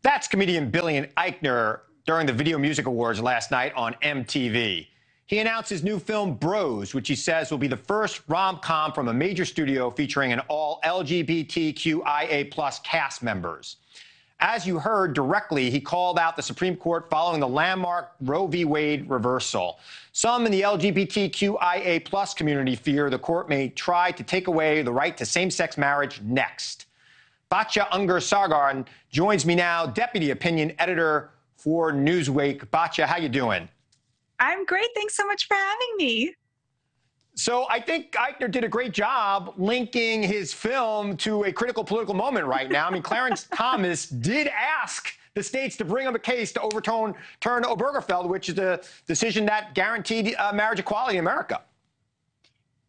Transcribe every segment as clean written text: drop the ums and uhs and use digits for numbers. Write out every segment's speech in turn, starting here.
That's comedian Billy Eichner during the Video Music Awards last night on MTV. He announced his new film, Bros, which he says will be the first rom-com from a major studio featuring an all LGBTQIA+ cast members. As you heard directly, he called out the Supreme Court following the landmark Roe v. Wade reversal. Some in the LGBTQIA+ community fear the court may try to take away the right to same-sex marriage next. Batya Ungar-Sargon joins me now, Deputy Opinion Editor for Newsweek. Batya, how you doing? I'm great. Thanks so much for having me. So I think Eichner did a great job linking his film to a critical political moment right now. I mean, Clarence Thomas did ask the states to bring up a case to overturn Obergefell, which is a decision that guaranteed marriage equality in America.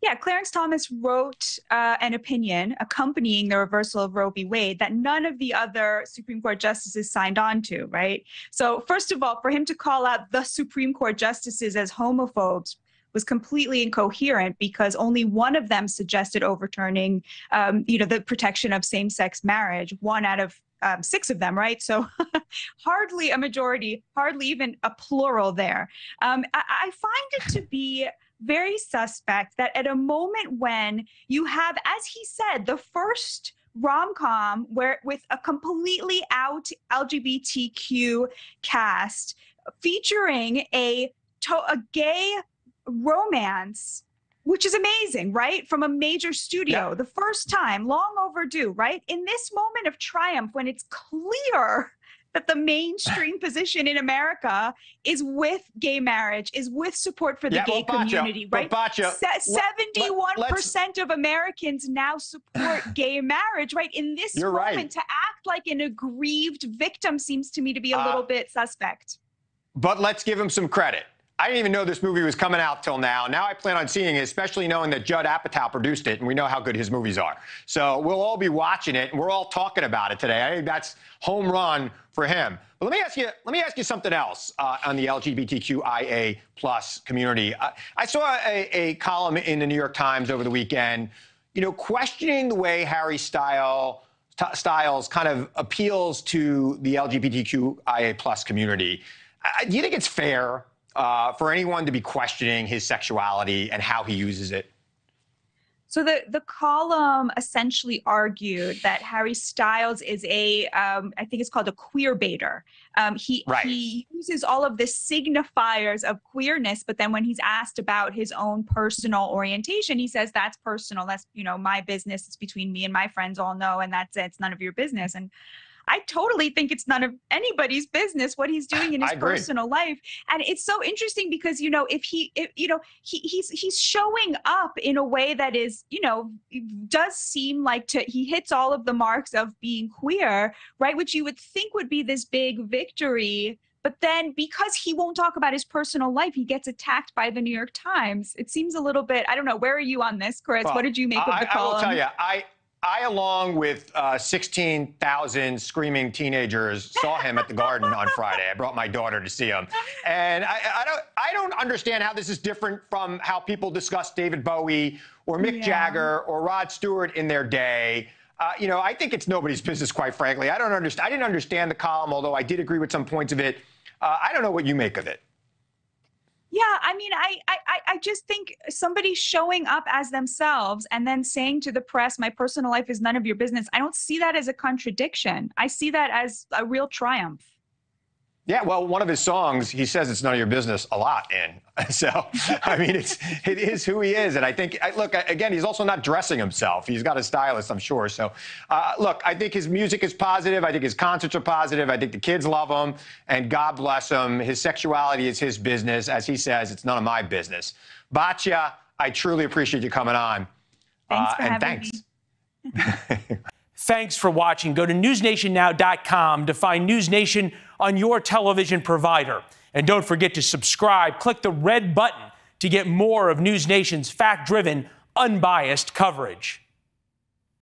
Yeah, Clarence Thomas wrote an opinion accompanying the reversal of Roe v. Wade that none of the other Supreme Court justices signed on to, right? So first of all, for him to call out the Supreme Court justices as homophobes was completely incoherent because only one of them suggested overturning, the protection of same-sex marriage, one out of 6 of them, right? So hardly a majority, hardly even a plural there. I find it to be very suspect that at a moment when you have, as he said, the first rom-com where with a completely out LGBTQ cast featuring a gay romance, which is amazing, right? From a major studio, yeah. The first time, long overdue, right? In this moment of triumph, when it's clear that the mainstream position in America is with gay marriage, is with support for the gay community, right? 71% of Americans now support gay marriage, right? In this moment, to act like an aggrieved victim seems to me to be a little bit suspect. But let's give him some credit. I didn't even know this movie was coming out till now. Now I plan on seeing it, especially knowing that Judd Apatow produced it, and we know how good his movies are. So we'll all be watching it, and we're all talking about it today. I think that's home run for him. But let me ask you something else on the LGBTQIA+ community. I saw a column in the New York Times over the weekend, questioning the way Harry Styles kind of appeals to the LGBTQIA+ community. Do you think it's fair for anyone to be questioning his sexuality and how he uses it? So the column essentially argued that Harry Styles is I think it's called a queer baiter. He uses all of the signifiers of queerness, but then when he's asked about his own personal orientation, he says, that's personal. That's, my business. It's between me and my friends all know, and that's it. It's none of your business. And I totally think it's none of anybody's business what he's doing in his personal life. And it's so interesting because, he's showing up in a way that is, does seem like he hits all of the marks of being queer, right? Which you would think would be this big victory. But then because he won't talk about his personal life, he gets attacked by the New York Times. It seems a little bit, I don't know, where are you on this, Chris? Well, what did you make of the column? I will tell you, I, along with 16,000 screaming teenagers, saw him at the Garden on Friday. I brought my daughter to see him. And I don't understand how this is different from how people discuss David Bowie or Mick Jagger or Rod Stewart in their day. I think it's nobody's business, quite frankly. I didn't understand the column, although I did agree with some points of it. I don't know what you make of it. Yeah, I mean, I just think somebody showing up as themselves and then saying to the press, my personal life is none of your business, I don't see that as a contradiction. I see that as a real triumph. Yeah, well, one of his songs, he says it's none of your business a lot in. So, I mean, it is who he is. And I think, look, again, he's also not dressing himself. He's got a stylist, I'm sure. So, look, I think his music is positive. I think his concerts are positive. I think the kids love him. And God bless him. His sexuality is his business. As he says, it's none of my business. Batya, I truly appreciate you coming on. Thanks for having me. Thanks for watching. Go to newsnationnow.com to find NewsNation on your television provider. And don't forget to subscribe. Click the red button to get more of NewsNation's fact-driven, unbiased coverage.